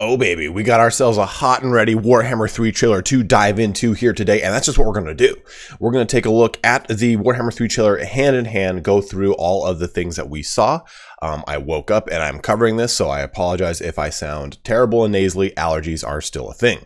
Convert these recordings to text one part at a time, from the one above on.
Oh baby, we got ourselves a hot and ready Warhammer 3 trailer to dive into here today, and that's just what we're going to do. We're going to take a look at the Warhammer 3 trailer hand in hand, go through all of the things that we saw. I woke up and I'm covering this, so I apologize if I sound terrible and nasally. Allergies are still a thing.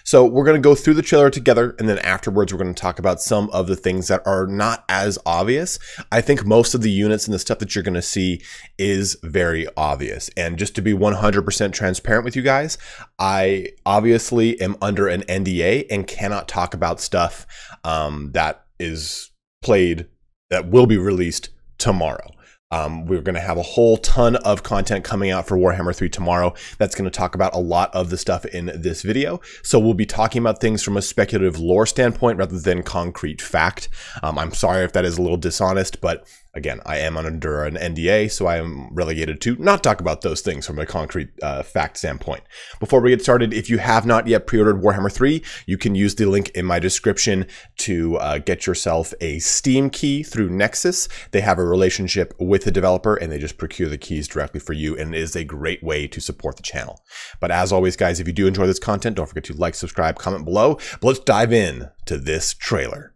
So we're going to go through the trailer together, and then afterwards we're going to talk about some of the things that are not as obvious. I think most of the units and the stuff that you're going to see is very obvious. And just to be 100% transparent with you guys, I obviously am under an NDA and cannot talk about stuff that is played, that will be released tomorrow. We're going to have a whole ton of content coming out for Warhammer 3 tomorrow that's going to talk about a lot of the stuff in this video. So we'll be talking about things from a speculative lore standpoint rather than concrete fact. I'm sorry if that is a little dishonest, but again, I am under an NDA, so I am relegated to not talk about those things from a concrete fact standpoint. Before we get started, if you have not yet pre-ordered Warhammer 3, you can use the link in my description to get yourself a Steam key through Nexus. They have a relationship with the developer, and they just procure the keys directly for you, and it is a great way to support the channel. But as always, guys, if you do enjoy this content, don't forget to like, subscribe, comment below. But let's dive in to this trailer.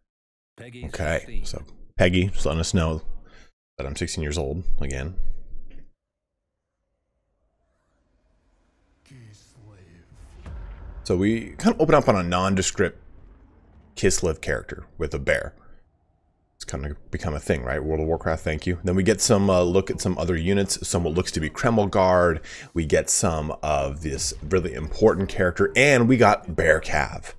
Okay, so Peggy just letting us know that I'm 16 years old again. So we kind of open up on a nondescript Kislev character with a bear. It's kind of become a thing, right? World of Warcraft, thank you. Then we get some look at some other units, some what looks to be Kreml Guard. We get some of this really important character, and we got Bear Cav.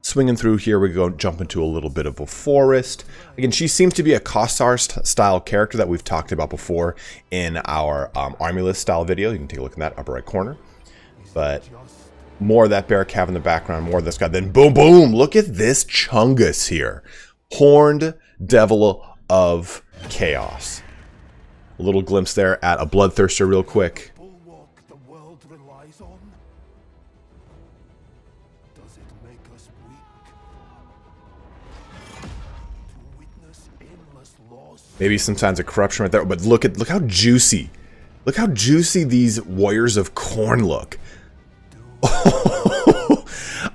Swinging through here, we go jump into a little bit of a forest. Again, she seems to be a Kossar style character that we've talked about before in our army list style video. You can take a look in that upper right corner. But more of that Bear Cav in the background, more of this guy. Then boom, boom, look at this Chungus here. Horned Devil of Chaos. A little glimpse there at a Bloodthirster real quick. Maybe some signs of corruption right there, but look how juicy. Look how juicy these Warriors of Khorne look.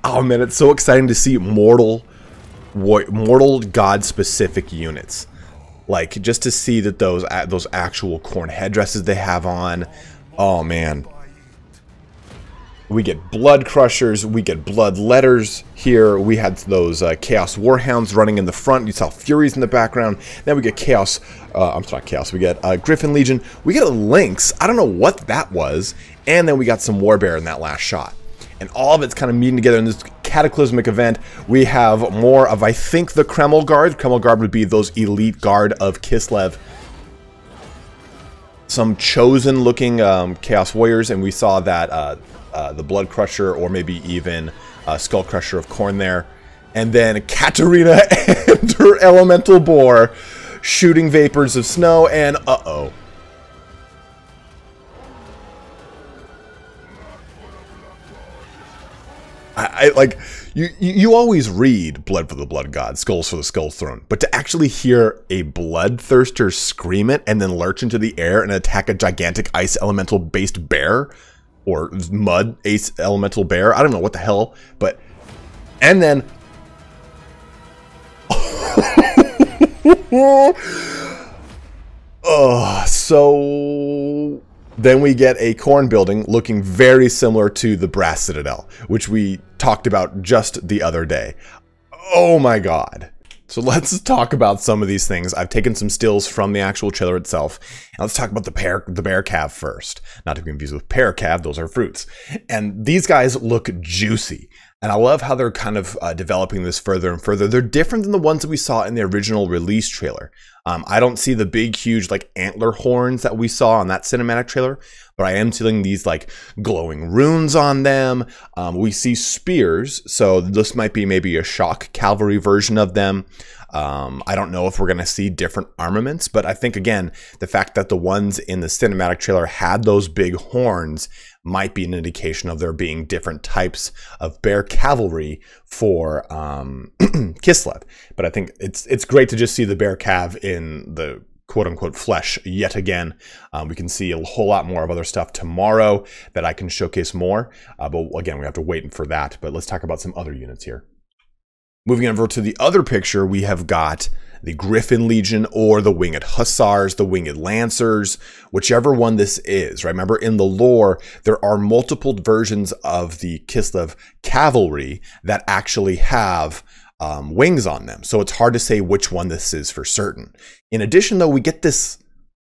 Oh man, it's so exciting to see mortal god specific units. Like just to see that those actual Khorne headdresses they have on. Oh man. We get blood crushers, we get blood letters here. We had those Chaos Warhounds running in the front. You saw Furies in the background. Then we get Chaos, I'm sorry, Chaos. We get Griffin Legion. We get a Lynx. I don't know what that was. And then we got some Warbear in that last shot. And all of it's kind of meeting together in this cataclysmic event. We have more of, I think, the Kreml Guard. Kreml Guard would be those elite guard of Kislev. Some chosen looking Chaos Warriors, and we saw that the Blood Crusher, or maybe even Skull Crusher of Khorne there. And then Katarina and her Elemental Boar shooting vapors of snow, and uh-oh. I like, you always read Blood for the Blood God, Skulls for the Skull Throne, but to actually hear a Bloodthirster scream it and then lurch into the air and attack a gigantic ice elemental based bear, or mud ace elemental bear, I don't know what the hell, but, and then so then we get a Khorne building looking very similar to the Brass Citadel, which we talked about just the other day. Oh my god. So let's talk about some of these things. I've taken some stills from the actual trailer itself, and let's talk about the Bear Cav first. Not to be confused with Pear Cav, those are fruits. And these guys look juicy. And I love how they're kind of developing this further and further. They're different than the ones that we saw in the original release trailer. I don't see the big, huge, like, antler horns that we saw on that cinematic trailer, but I am seeing these, like, glowing runes on them. We see spears, so this might be maybe a shock cavalry version of them. I don't know if we're going to see different armaments, but I think, again, the fact that the ones in the cinematic trailer had those big horns might be an indication of there being different types of bear cavalry for Kislev. But I think it's great to just see the Bear Cav in the quote-unquote flesh yet again. We can see a whole lot more of other stuff tomorrow that I can showcase more, but again, we have to wait for that. But let's talk about some other units here. Moving over to the other picture, we have got the Griffin Legion or the Winged Hussars, the Winged Lancers, whichever one this is, right? Remember, in the lore, there are multiple versions of the Kislev cavalry that actually have wings on them. So it's hard to say which one this is for certain. In addition, though, we get this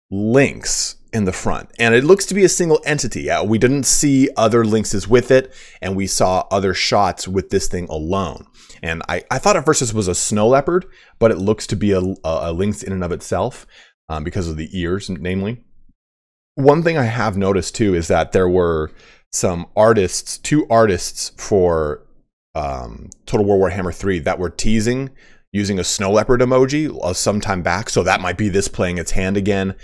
lynx in the front, and it looks to be a single entity. We didn't see other lynxes with it, and we saw other shots with this thing alone. And I thought at first this was a snow leopard, but it looks to be a lynx in and of itself because of the ears, namely. One thing I have noticed too is that there were some artists, 2 artists for Total War Warhammer 3 that were teasing using a snow leopard emoji some time back. So that might be this playing its hand again.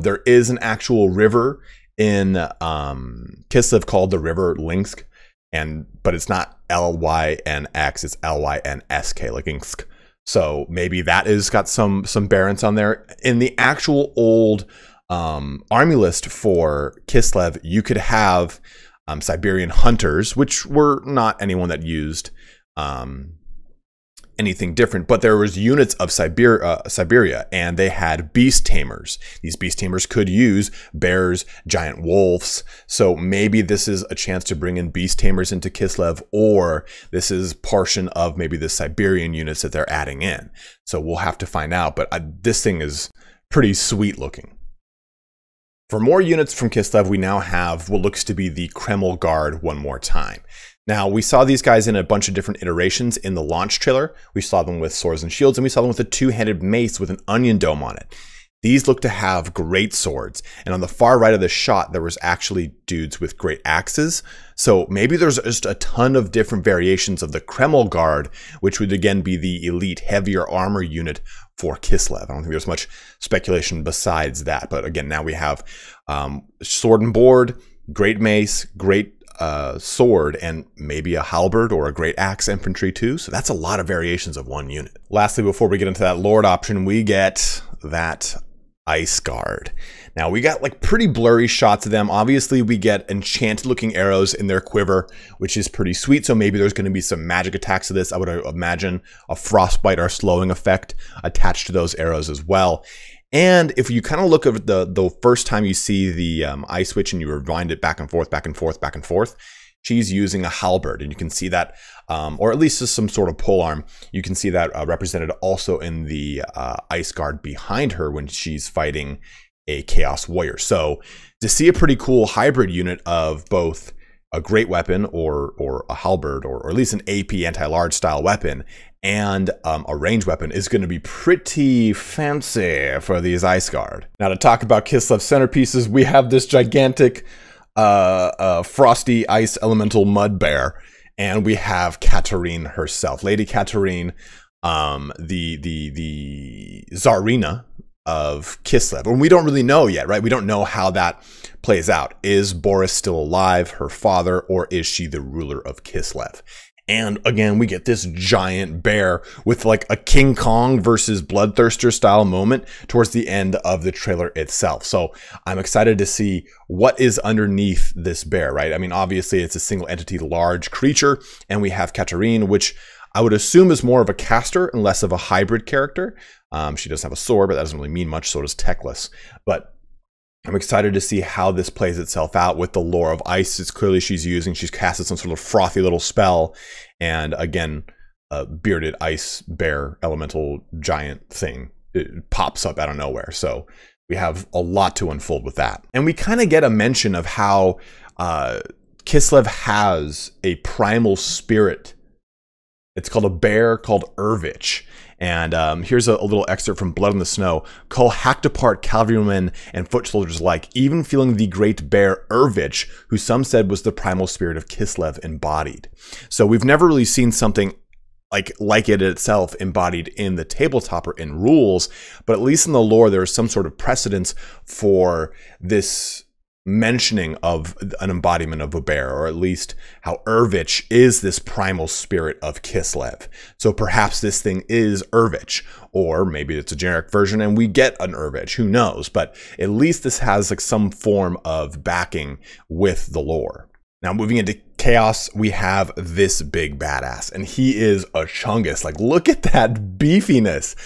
There is an actual river in Kislev called the River Lynsk. But it's not L-Y-N-X, it's L-Y-N-S-K, like Insk. So maybe that is got some variants on there. In the actual old army list for Kislev, you could have Siberian hunters, which were not anyone that used anything different, but there was units of Siberia, and they had beast tamers. These beast tamers could use bears, giant wolves. So maybe this is a chance to bring in beast tamers into Kislev, or this is portion of maybe the Siberian units that they're adding in. So we'll have to find out, but this thing is pretty sweet looking. For more units from Kislev, we now have what looks to be the Kreml Guard one more time. Now, we saw these guys in a bunch of different iterations in the launch trailer. We saw them with swords and shields, and we saw them with a 2-handed mace with an onion dome on it. These look to have great swords. And on the far right of the shot, there was actually dudes with great axes. So maybe there's just a ton of different variations of the Kreml Guard, which would again be the elite heavier armor unit for Kislev. I don't think there's much speculation besides that. But again, now we have sword and board, great mace, great sword, and maybe a halberd or a great axe infantry too. So that's a lot of variations of one unit. Lastly, before we get into that lord option, we get that ice guard. Now we got like pretty blurry shots of them. Obviously we get enchanted looking arrows in their quiver, which is pretty sweet. So maybe there's going to be some magic attacks to this. I would imagine a frostbite or slowing effect attached to those arrows as well. And if you kind of look at the first time you see the ice switch and you rewind it back and forth, back and forth, back and forth, she's using a halberd, and you can see that, or at least just some sort of polearm. You can see that represented also in the ice guard behind her when she's fighting a Chaos Warrior. So to see a pretty cool hybrid unit of both a great weapon or a halberd, or at least an AP anti-large style weapon, and a range weapon is going to be pretty fancy for these ice guard. Now to talk about Kislev centerpieces, we have this gigantic frosty ice elemental mud bear, and we have Katarine herself, Lady Katarine, the Tsarina of Kislev. And we don't really know yet, right? We don't know how that plays out. Is Boris still alive, her father, or is she the ruler of Kislev? And again, we get this giant bear with like a King Kong versus Bloodthirster style moment towards the end of the trailer itself. So I'm excited to see what is underneath this bear, right? I mean, obviously it's a single entity large creature, and we have Katarine, which I would assume is more of a caster and less of a hybrid character. She does have a sword, but that doesn't really mean much. So does Teclis. But I'm excited to see how this plays itself out with the lore of ice. It's clearly she's casted some sort of frothy little spell. And again, a bearded ice bear elemental giant thing, it pops up out of nowhere. So we have a lot to unfold with that. And we kind of get a mention of how Kislev has a primal spirit. It's called a bear called Urvich. And here's a little excerpt from Blood on the Snow. Call hacked apart cavalrymen and foot soldiers alike, even feeling the great bear Urvich, who some said was the primal spirit of Kislev embodied. So we've never really seen something like it itself embodied in the tabletop or in rules, but at least in the lore, there is some sort of precedence for this mentioning of an embodiment of a bear, or at least how Urvich is this primal spirit of Kislev. So perhaps this thing is Urvich, or maybe it's a generic version and we get an Urvich, who knows? But at least this has like some form of backing with the lore. Now moving into Chaos, we have this big badass, and he is a chungus. Like, look at that beefiness.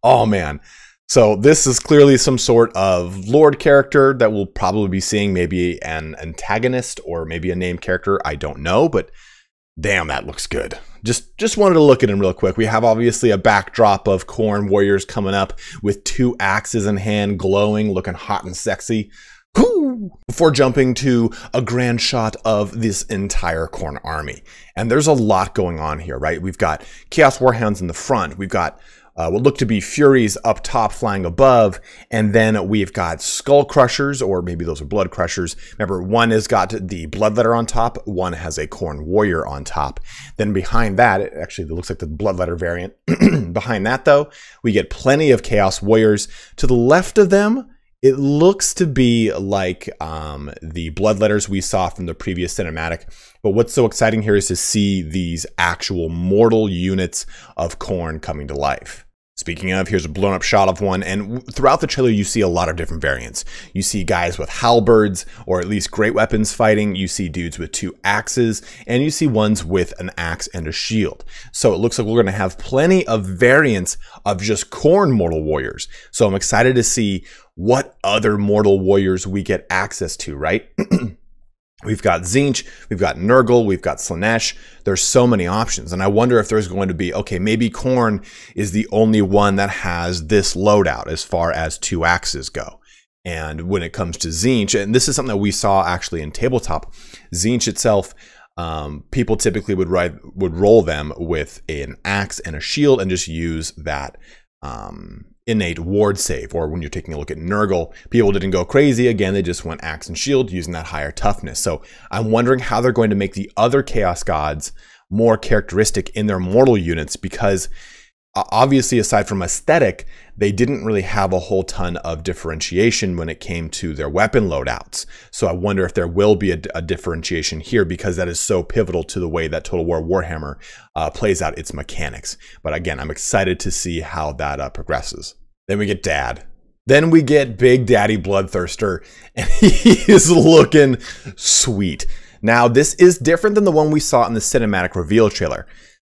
Oh man. So this is clearly some sort of Lord character that we'll probably be seeing, maybe an antagonist or maybe a named character. I don't know, but damn, that looks good. Just wanted to look at him real quick. We have obviously a backdrop of Khorne warriors coming up with 2 axes in hand, glowing, looking hot and sexy. Woo! Before jumping to a grand shot of this entire Khorne army. And there's a lot going on here, right? We've got Chaos Warhounds in the front. We've got what look to be Furies up top flying above, and then we've got Skull Crushers, or maybe those are Blood Crushers. Remember, one has got the Bloodletter on top, one has a Khorne Warrior on top. Then behind that, it actually looks like the Bloodletter variant. Behind that, though, we get plenty of Chaos Warriors. To the left of them, it looks to be like the Bloodletters we saw from the previous cinematic. But what's so exciting here is to see these actual mortal units of Khorne coming to life. Speaking of, here's a blown up shot of one, and throughout the trailer you see a lot of different variants. You see guys with halberds, or at least great weapons fighting. You see dudes with 2 axes, and you see ones with an axe and a shield. So it looks like we're going to have plenty of variants of just Khorne mortal warriors. So I'm excited to see what other mortal warriors we get access to, right? We've got Tzeentch, we've got Nurgle, we've got Slaanesh. There's so many options. And I wonder if there's going to be, okay, maybe Khorne is the only one that has this loadout as far as 2 axes go. And when it comes to Tzeentch, and this is something that we saw actually in tabletop, Tzeentch itself, people typically would roll them with an axe and a shield and just use that innate ward save. Or when you're taking a look at Nurgle, people didn't go crazy. Again, they just went axe and shield using that higher toughness. So I'm wondering how they're going to make the other Chaos Gods more characteristic in their mortal units, because obviously, aside from aesthetic, they didn't really have a whole ton of differentiation when it came to their weapon loadouts. So I wonder if there will be a differentiation here, because that is so pivotal to the way that Total War Warhammer plays out its mechanics. But again, I'm excited to see how that progresses. Then we get Dad. Then we get Big Daddy Bloodthirster, and he is looking sweet. Now, this is different than the one we saw in the cinematic reveal trailer.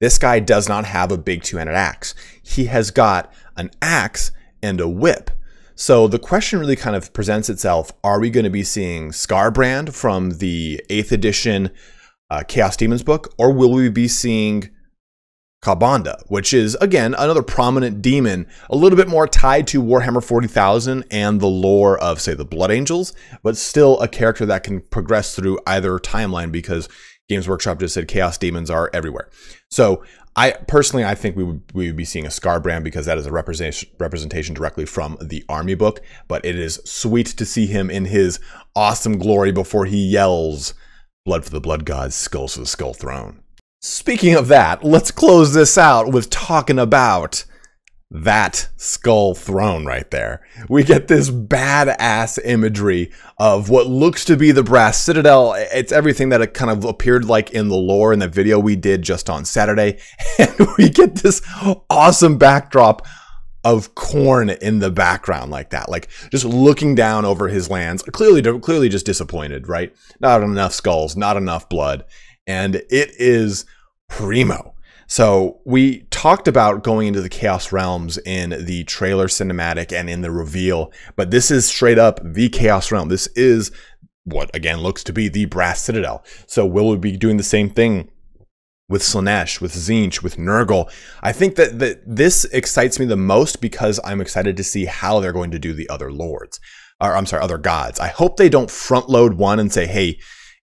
This guy does not have a big 2-handed axe. He has got an axe and a whip. So the question really kind of presents itself, are we going to be seeing Scarbrand from the 8th edition Chaos Demons book, or will we be seeing Kabanda, which is, again, another prominent demon, a little bit more tied to Warhammer 40,000 and the lore of, say, the Blood Angels, but still a character that can progress through either timeline, because Games Workshop just said Chaos Demons are everywhere. So I think we would be seeing a Scarbrand, because that is a representation directly from the Army book. But it is sweet to see him in his awesome glory before he yells, "Blood for the Blood Gods, skulls for the Skull Throne." Speaking of that, let's close this out with talking about that Skull Throne right there. We get this badass imagery of what looks to be the Brass Citadel. It's everything that it kind of appeared like in the lore in the video we did just on Saturday. And we get this awesome backdrop of Khorne in the background like that, like just looking down over his lands, clearly just disappointed, right? Not enough skulls, not enough blood. And it is primo. So we talked about going into the Chaos Realms in the trailer cinematic and in the reveal, but this is straight up the Chaos Realm. This is what, again, looks to be the Brass Citadel. So will we be doing the same thing with Slaanesh, with Tzeentch, with Nurgle? I think that this excites me the most, because I'm excited to see how they're going to do the other lords, or I'm sorry, other gods. I hope they don't front load one and say, hey,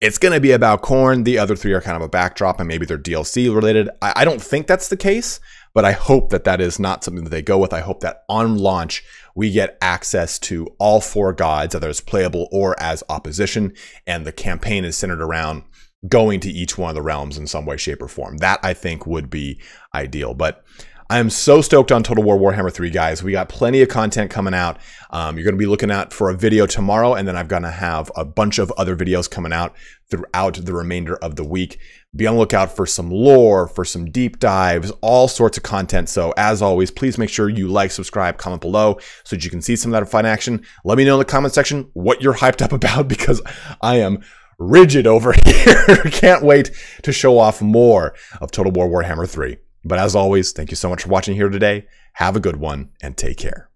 it's going to be about Khorne. The other 3 are kind of a backdrop, and maybe they're DLC related. I don't think that's the case, but I hope that that is not something that they go with. I hope that on launch, we get access to all 4 gods, whether it's playable or as opposition, and the campaign is centered around going to each one of the realms in some way, shape, or form. That, I think, would be ideal. But I am so stoked on Total War Warhammer 3, guys. We got plenty of content coming out. You're going to be looking out for a video tomorrow, and then I'm going to have a bunch of other videos coming out throughout the remainder of the week. Be on the lookout for some lore, for some deep dives, all sorts of content. So as always, please make sure you like, subscribe, comment below so that you can see some of that fun action. Let me know in the comment section what you're hyped up about, because I am rigid over here. Can't wait to show off more of Total War Warhammer 3. But as always, thank you so much for watching here today. Have a good one and take care.